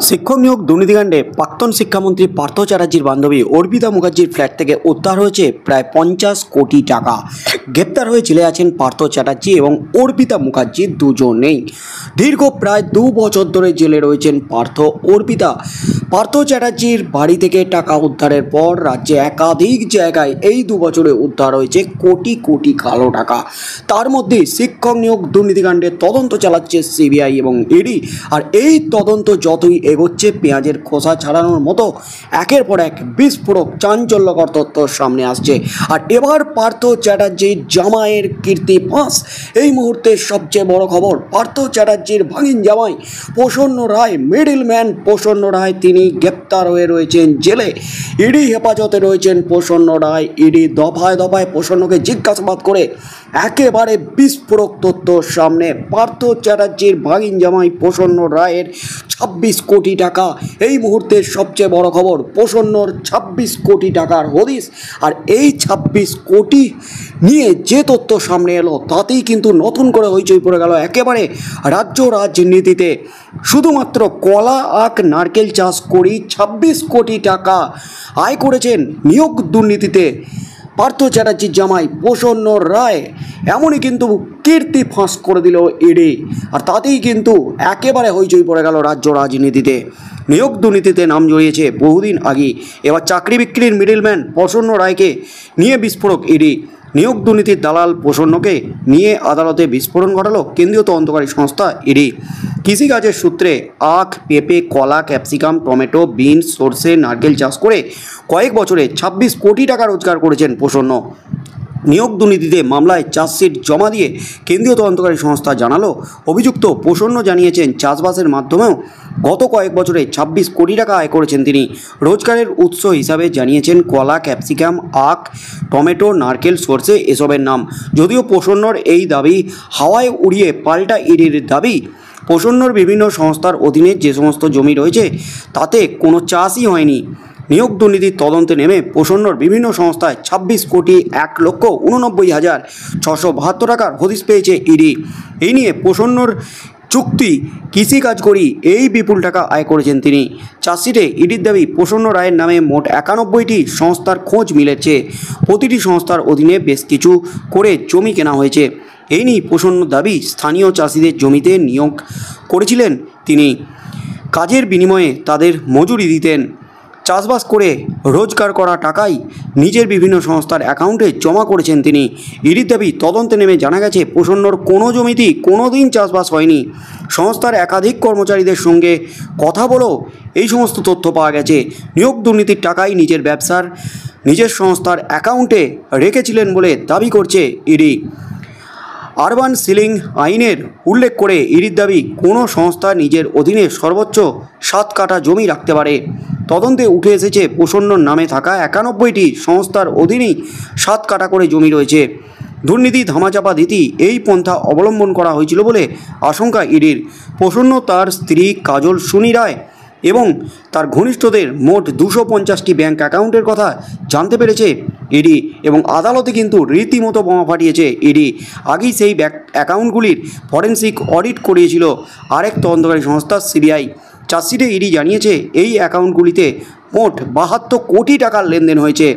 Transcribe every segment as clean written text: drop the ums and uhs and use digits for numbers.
শিক্ষক নিয়োগ দুর্নীতিকাণ্ডে প্রাক্তন শিক্ষামন্ত্রী পার্থ চ্যাটার্জির বান্ধবী অর্পিতা মুখার্জির ফ্ল্যাট থেকে উদ্ধার হয়েছে প্রায় 50 কোটি টাকা। গ্রেপ্তার হয়ে জেলে আছেন পার্থ চ্যাটার্জি এবং অর্পিতা মুখার্জি দুজনেই। দীর্ঘ প্রায় 2 বছর ধরে জেলে রয়েছেন অর্পিতা। পার্থ চ্যাটার্জির বাড়ি থেকে টাকা উদ্ধারের পর রাজ্যে একাধিক জায়গায় এই 2 বছরে উদ্ধার হয়েছে কোটি কোটি কালো টাকা। তার মধ্যে শিক্ষক নিয়োগ দুর্নীতিকাণ্ডে তদন্ত চালাচ্ছে সিবিআই এবং ইডি। আর এই তদন্ত যতই এগোচ্ছে পেঁয়াজের খোসা ছাড়ানোর মতো একের পর এক বিস্ফোরক চাঞ্চল্যকর তথ্য সামনে আসছে। আর এবার পার্থ চ্যাটার্জির জামাইয়ের কীর্তি ফাঁস। এই মুহূর্তে সবচেয়ে বড় খবর, পার্থ চ্যাটার্জির ভাগিন জামাই প্রসন্ন রায়, মিডলম্যান প্রসন্ন রায়, তিনি গ্রেপ্তার হয়ে রয়েছেন জেলে। ইডি হেফাজতে রয়েছেন প্রসন্ন রায়। ইডি দফায় দফায় প্রসন্নকে জিজ্ঞাসাবাদ করে একেবারে বিস্ফোরক তথ্য সামনে। পার্থ চ্যাটার্জির ভাগিন জামাই প্রসন্ন রায়ের 26 কোটি টাকা। এই মুহূর্তের সবচেয়ে বড় খবর, প্রসন্নর 26 কোটি টাকার হদিশ। আর এই 26 কোটি নিয়ে যে তথ্য সামনে এলো তাতেই কিন্তু নতুন করে হইচই পড়ে গেল একেবারে রাজ্য রাজনীতিতে। শুধুমাত্র কলা, আখ, নারকেল চাষ করেই 26 কোটি টাকা আয় করেছেন নিয়োগ দুর্নীতিতে পার্থ চ্যাটার্জির জামাই প্রসন্ন রায়। এমনই কিন্তু কীর্তি ফাঁস করে দিল ইডি। আর তাতেই কিন্তু একেবারে হইচই পড়ে গেল রাজ্য রাজনীতিতে। নিয়োগ দুর্নীতিতে নাম জড়িয়েছে বহুদিন আগে, এবার চাকরি বিক্রির মিডলম্যান প্রসন্ন রায়কে নিয়ে বিস্ফোরক ইডি। নিয়োগ দুর্নীতির দালাল প্রসন্নকে নিয়ে আদালতে বিস্ফোরণ ঘটালো কেন্দ্রীয় তদন্তকারী সংস্থা ইডি। কৃষিকাজের সূত্রে আখ, পেঁপে, কলা, ক্যাপসিকাম, টমেটো, বিনস, সর্ষে, নারকেল চাষ করে কয়েক বছরে 26 কোটি টাকা রোজগার করেছেন প্রসন্ন। নিয়োগ দুর্নীতিতে মামলায় চার্জশিট জমা দিয়ে কেন্দ্রীয় তদন্তকারী সংস্থা জানালো, অভিযুক্ত প্রসন্ন জানিয়েছেন চাষবাসের মাধ্যমেও গত কয়েক বছরে 26 কোটি টাকা আয় করেছেন তিনি। রোজগারের উৎস হিসাবে জানিয়েছেন কলা, ক্যাপসিকাম, আখ, টমেটো, নারকেল, সর্ষে এসবের নাম। যদিও প্রসন্নর এই দাবি হাওয়ায় উড়িয়ে পাল্টা ইডির দাবি, প্রসন্নর বিভিন্ন সংস্থার অধীনে যে সমস্ত জমি রয়েছে তাতে কোনো চাষই হয়নি। নিয়োগ দুর্নীতির তদন্তে নেমে প্রসন্নর বিভিন্ন সংস্থায় 26 কোটি 1,89,672 টাকার হদিশ পেয়েছে ইডি। এই নিয়ে প্রসন্নর চুক্তি, কৃষিকাজ করি এই বিপুল টাকা আয় করেছেন তিনি। চার্জশিটে ইডির দাবি, প্রসন্ন রায়ের নামে মোট 91টি সংস্থার খোঁজ মিলেছে। প্রতিটি সংস্থার অধীনে বেশ কিছু করে জমি কেনা হয়েছে। এই নিয়ে প্রসন্ন দাবি, স্থানীয় চাষিদের জমিতে নিয়োগ করেছিলেন তিনি, কাজের বিনিময়ে তাদের মজুরি দিতেন। চাষবাস করে রোজগার করা টাকাই নিজের বিভিন্ন সংস্থার অ্যাকাউন্টে জমা করেছেন তিনি। ইডির দাবি, তদন্তে নেমে জানা গেছে প্রসন্নর কোনো জমিতেই কোনো দিন চাষবাস হয়নি। সংস্থার একাধিক কর্মচারীদের সঙ্গে কথা বলেও এই সমস্ত তথ্য পাওয়া গেছে। নিয়োগ দুর্নীতির টাকাই নিজের ব্যবসার, নিজের সংস্থার অ্যাকাউন্টে রেখেছিলেন বলে দাবি করছে ইডি। আরবান সিলিং আইনের উল্লেখ করে ইডির দাবি, কোনো সংস্থা নিজের অধীনে সর্বোচ্চ 7 কাঠা জমি রাখতে পারে। তদন্তে উঠে এসেছে প্রসন্নর নামে থাকা 91টি সংস্থার অধীনেই 7 কাঠা করে জমি রয়েছে। দুর্নীতি ধামাচাপা দিতেই এই পন্থা অবলম্বন করা হয়েছিল বলে আশঙ্কা ইডির। প্রসন্ন, তার স্ত্রী কাজল সুনি রায় এবং তার ঘনিষ্ঠদের মোট 250টি ব্যাংক অ্যাকাউন্টের কথা জানতে পেরেছে ইডি এবং আদালতে কিন্তু রীতিমতো বোমা ফাটিয়েছে ইডি। আগেই সেই অ্যাকাউন্টগুলির ফরেন্সিক অডিট করিয়েছিল আরেক তদন্তকারী সংস্থা সিবিআই। চার্জশিটে ইডি জানিয়েছে এই অ্যাকাউন্টগুলিতে মোট 72 কোটি টাকার লেনদেন হয়েছে।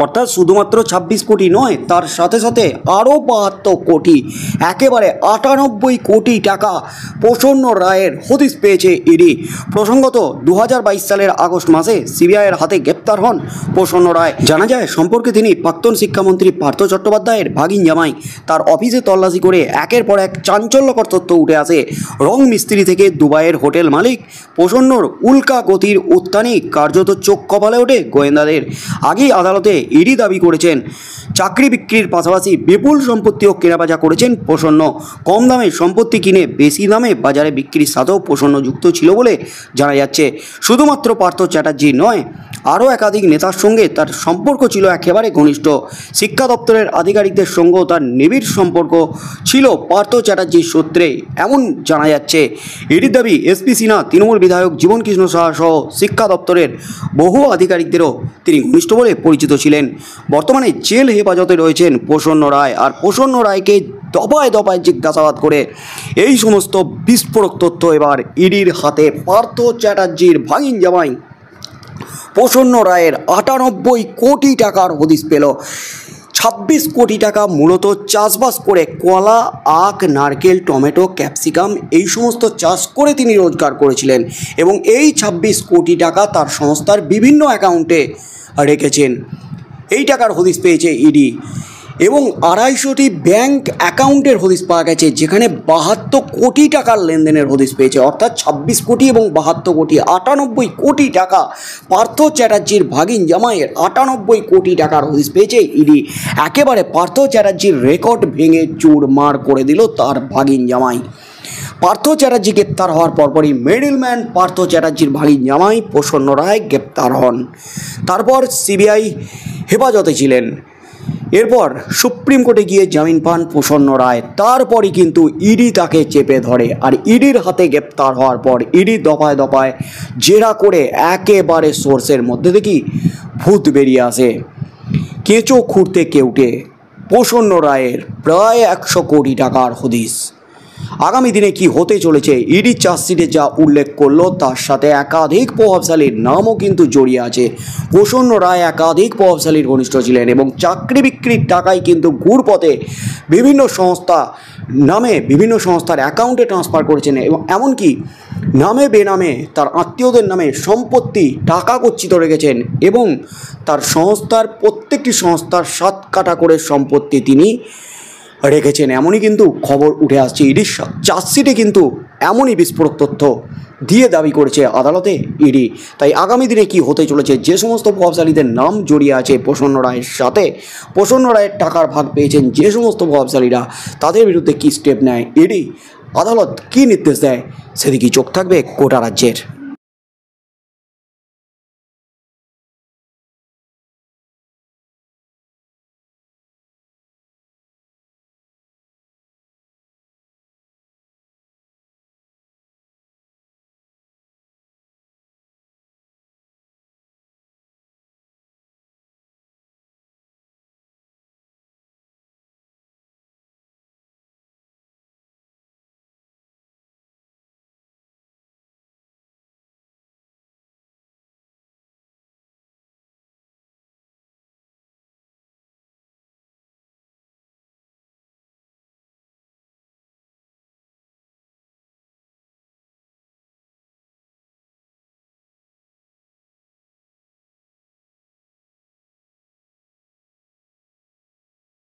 অর্থাৎ শুধুমাত্র 26 কোটি নয়, তার সাথে সাথে আরও 72 কোটি, একেবারে 98 কোটি টাকা প্রসন্ন রায়ের হদিশ পেয়েছে ইডি। প্রসঙ্গত 2022 সালের আগস্ট মাসে সিবিআইয়ের হাতে গ্রেপ্তার হন প্রসন্ন রায়। জানা যায় সম্পর্কে তিনি প্রাক্তন শিক্ষামন্ত্রী পার্থ চট্টোপাধ্যায়ের ভাগিন জামাই। তার অফিসে তল্লাশি করে একের পর এক চাঞ্চল্যকর তথ্য উঠে আসে। রং মিস্ত্রি থেকে দুবাইয়ের হোটেল মালিক প্রসন্নর উল্কা গতির উত্থানে কার্যত চোখ কপালে ওঠে গোয়েন্দাদের। আগেই আদালতে ইডি দাবি করেছেন চাকরি বিক্রির পাশাপাশি বিপুল সম্পত্তিও কেনাবেচা করেছেন প্রসন্ন। কম দামে সম্পত্তি কিনে বেশি দামে বাজারে বিক্রির সাথেও প্রসন্ন যুক্ত ছিল বলে জানা যাচ্ছে। শুধুমাত্র পার্থ চ্যাটার্জি নয়, আরও একাধিক নেতার সঙ্গে তার সম্পর্ক ছিল একেবারে ঘনিষ্ঠ। শিক্ষা দপ্তরের আধিকারিকদের সঙ্গেও তার নিবিড় সম্পর্ক ছিল পার্থ চ্যাটার্জির সূত্রে, এমন জানা যাচ্ছে। ইডির দাবি, এসপি সিনহা, তৃণমূল বিধায়ক জীবন কৃষ্ণ সাহা সহ শিক্ষা দপ্তরের বহু আধিকারিকদেরও তিনি ঘনিষ্ঠ বলে পরিচিত ছিলেন। ছিলেন, বর্তমানে জেল হেফাজতে রয়েছেন প্রসন্ন রায়। আর প্রসন্ন রায়কে দফায় দফায় জিজ্ঞাসাবাদ করে এই সমস্ত বিস্ফোরক তথ্য এবার ইডির হাতে। পার্থ চ্যাটার্জির ভাগিন জামাই প্রসন্ন রায়ের 98 কোটি টাকার হদিশ পেল। 26 কোটি টাকা মূলত চাষবাস করে কলা, আখ, নারকেল, টমেটো, ক্যাপসিকাম এই সমস্ত চাষ করে তিনি রোজগার করেছিলেন এবং এই 26 কোটি টাকা তার সংস্থার বিভিন্ন অ্যাকাউন্টে রেখেছেন। এই টাকার হদিশ পেয়েছে ইডি এবং 250টি ব্যাংক অ্যাকাউন্টের হদিশ পাওয়া গেছে, যেখানে 72 কোটি টাকার লেনদেনের হদিশ পেয়েছে। অর্থাৎ 26 কোটি এবং 72 কোটি, 98 কোটি টাকা। পার্থ চ্যাটার্জির ভাগিন জামাইয়ের 98 কোটি টাকার হদিশ পেয়েছে ইডি। একেবারে পার্থ চ্যাটার্জির রেকর্ড ভেঙে চুরমার করে দিল তার ভাগিন জামাই। পার্থ চ্যাটার্জি গ্রেপ্তার হওয়ার পরপরই মিডলম্যান পার্থ চ্যাটার্জির ভাগিন জামাই প্রসন্ন রায় গ্রেপ্তার হন। তারপর সিবিআই হেফাজতে ছিলেন। এরপর সুপ্রিম কোর্টে গিয়ে জামিন পান প্রসন্ন রায়। তারপরই কিন্তু ইডি তাকে চেপে ধরে। আর ইডির হাতে গ্রেপ্তার হওয়ার পর ইডি দফায় দফায় জেরা করে একেবারে সোর্সের মধ্যে দেখি ভূত বেরিয়ে আসে। কেঁচো খুঁড়তে কেউটে প্রসন্ন রায়ের প্রায় 100 কোটি টাকার হদিশ। আগামী দিনে কি হতে চলেছে, ইডি চার্জশিটে যা উল্লেখ করলো তার সাথে একাধিক প্রভাবশালীর নামও কিন্তু জড়িয়ে আছে। প্রসন্ন রায় একাধিক প্রভাবশালীর ঘনিষ্ঠ ছিলেন এবং চাকরি বিক্রির টাকায় কিন্তু ঘুরপথে বিভিন্ন সংস্থা নামে বিভিন্ন সংস্থার অ্যাকাউন্টে ট্রান্সফার করেছেন এবং এমনকি নামে বেনামে তার আত্মীয়দের নামে সম্পত্তি টাকা গচ্ছিত রেখেছেন এবং তার সংস্থার প্রত্যেকটি সংস্থার 7 কাঠা করে সম্পত্তি তিনি রেখেছেন। এমনই কিন্তু খবর উঠে আসছে। ইডির চার্জশিটে কিন্তু এমনই বিস্ফোরক তথ্য দিয়ে দাবি করেছে আদালতে ইডি। তাই আগামী দিনে কি হতে চলেছে, যে সমস্ত প্রভাবশালীদের নাম জড়িয়ে আছে প্রসন্ন রায়ের সাথে, প্রসন্ন রায়ের টাকার ভাগ পেয়েছেন যে সমস্ত প্রভাবশালীরা, তাদের বিরুদ্ধে কী স্টেপ নেয় ইডি, আদালত কী নির্দেশ দেয়, সেদিকেই চোখ থাকবে গোটা রাজ্যের।